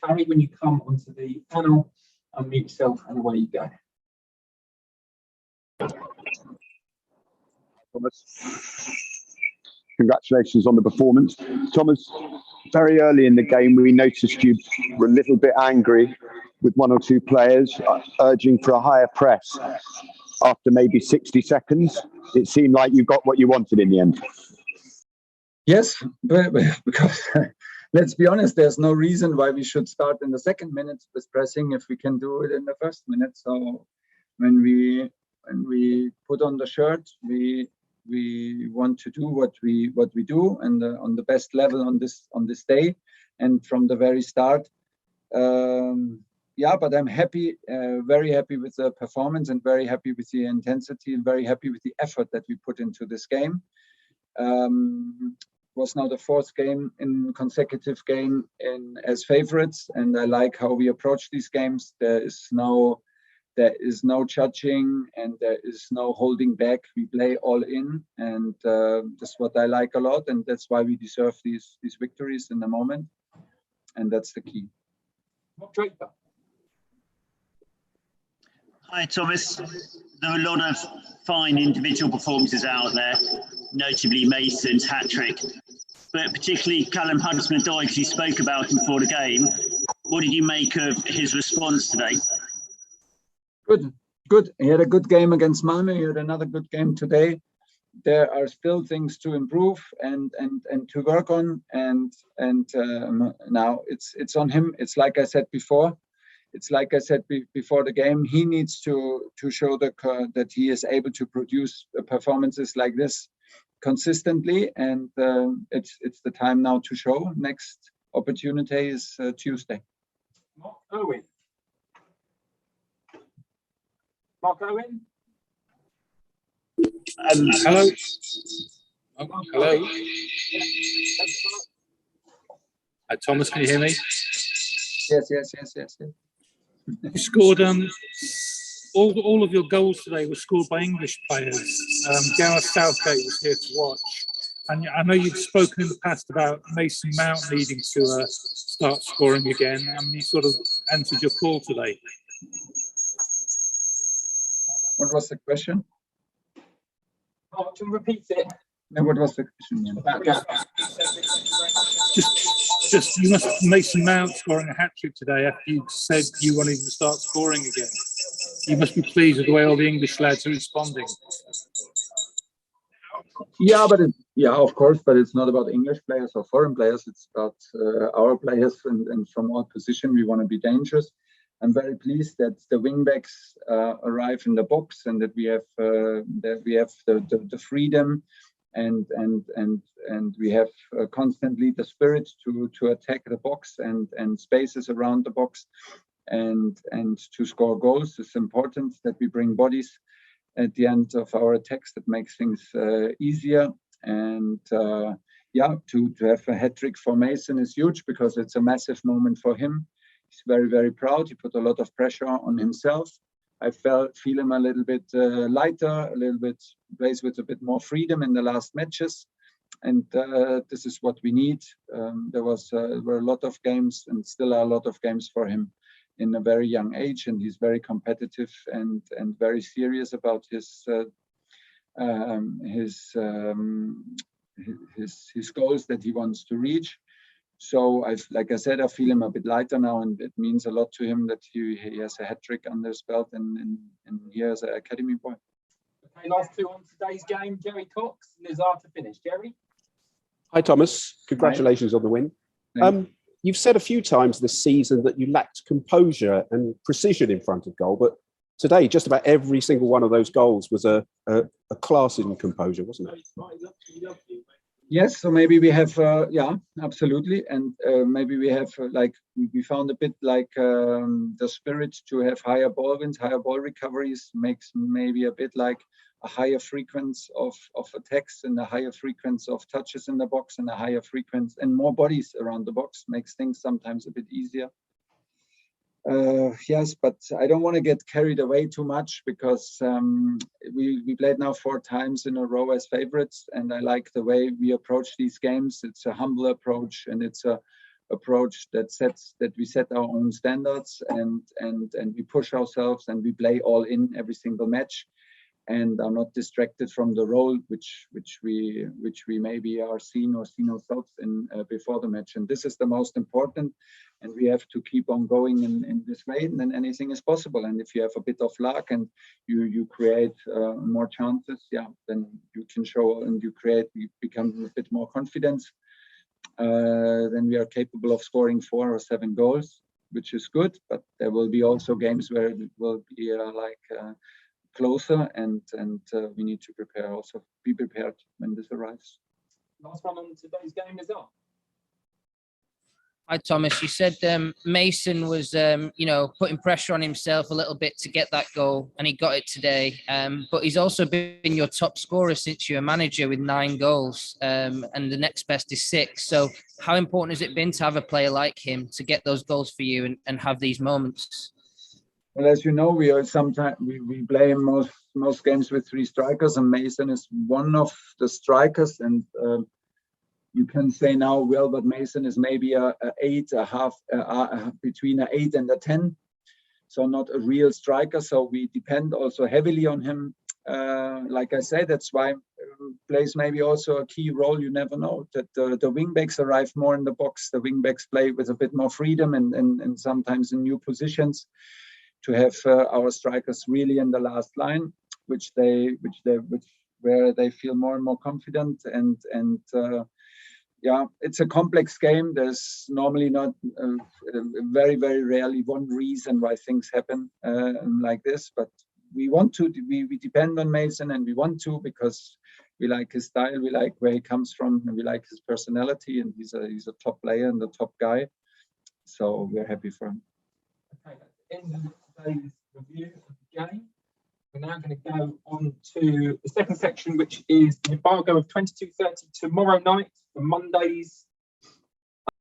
Harry, when you come onto the panel, unmute yourself and away you go. Thomas, congratulations on the performance. Thomas, very early in the game, we noticed you were a little bit angry with one or two players, urging for a higher press. After maybe 60 seconds, it seemed like you got what you wanted in the end. Yes, because let's be honest, there's no reason why we should start in the second minute with pressing if we can do it in the first minute. So when we put on the shirt, we want to do what we do and on the best level on this day, and from the very start. Yeah, but I'm happy, very happy with the performance and very happy with the intensity and very happy with the effort that we put into this game. Was now the fourth game in consecutive game as favorites, and I like how we approach these games. There is no judging and there is no holding back. We play all in, and that's what I like a lot, and that's why we deserve these victories in the moment, and that's the key. Hi Thomas, there are a lot of fine individual performances out there, notably Mason's hat-trick, but particularly Callum Hudson-Odoi, because you spoke about him before the game. What did you make of his response today? Good. He had a good game against Malmo. He had another good game today. There are still things to improve and to work on, and now it's on him. It's like I said before. It's like I said before the game. He needs to show that he is able to produce performances like this consistently, and it's the time now to show. Next opportunity is Tuesday. Mark Owen. Mark Owen. Hello. Hello. Thomas, can you hear me? Yes. You scored all of your goals today were scored by English players. Gareth Southgate was here to watch, and I know you've spoken in the past about Mason Mount needing to start scoring again, and he sort of answered your call today. What was the question? Oh, to repeat it. No, what was the question? Just you must Mason Mount scoring a hat-trick today after you said you wanted to start scoring again. You must be pleased with the way all the English lads are responding. Yeah, of course, but it's not about English players or foreign players. It's about our players, and from our position, we want to be dangerous. I'm very pleased that the wingbacks arrive in the box, and that we have the freedom, and we have constantly the spirit to attack the box and spaces around the box, and to score goals. It's important that we bring bodies at the end of our attacks. That makes things easier, and to have a hat-trick for Mason is huge, because it's a massive moment for him. He's very, very proud. He put a lot of pressure on himself. I feel him a little bit lighter, a little bit plays with a bit more freedom in the last matches, and this is what we need. There were a lot of games, and still are a lot of games for him in a very young age, and he's very competitive and very serious about his goals that he wants to reach. So like I said, I feel him a bit lighter now, and it means a lot to him that he has a hat-trick under his belt, and he has an academy boy. Okay, last two on today's game. Jerry Cox and Lazar to finish. Jerry? Hi, Thomas. Congratulations on the win. You've said a few times this season that you lacked composure and precision in front of goal, but today just about every single one of those goals was a class in composure, wasn't it? Yes, so maybe we have, absolutely, and maybe we have we found a bit like the spirit to have higher ball wins, higher ball recoveries, makes maybe a bit like a higher frequency of attacks and a higher frequency of touches in the box, and a higher frequency and more bodies around the box makes things sometimes a bit easier. Yes, but I don't want to get carried away too much, because we played now 4 times in a row as favorites, and I like the way we approach these games. It's a humble approach, and it's a approach that we set our own standards and we push ourselves and we play all in every single match, and are not distracted from the role which we maybe are seen ourselves in before the match. And this is the most important, and we have to keep on going in this way, and then anything is possible. And if you have a bit of luck and you create more chances, then you can show and you become a bit more confidence. Then we are capable of scoring 4 or 7 goals, which is good. But there will be also games where it will be closer, and we need to be prepared when this arrives. Last one on today's game is up. Hi, Thomas. You said Mason was, putting pressure on himself a little bit to get that goal, and he got it today. But he's also been your top scorer since you're a manager with 9 goals, and the next best is 6. So how important has it been to have a player like him to get those goals for you and have these moments? Well, as you know, we play most games with 3 strikers, and Mason is one of the strikers. And you can say now, well, but Mason is maybe a 8, between an 8 and a 10, so not a real striker. So we depend also heavily on him. Like I said, that's why plays maybe also a key role. You never know that the wing backs arrive more in the box. The wing backs play with a bit more freedom and sometimes in new positions, to have our strikers really in the last line, where they feel more and more confident. And it's a complex game. There's normally not very, very rarely one reason why things happen like this. But we depend on Mason, and we want to, because we like his style, we like where he comes from, and we like his personality, and he's a top player and a top guy. So we're happy for him. Okay, that's the end of today's review of the game. We're now going to go on to the second section, which is the embargo of 22:30 tomorrow night for Monday's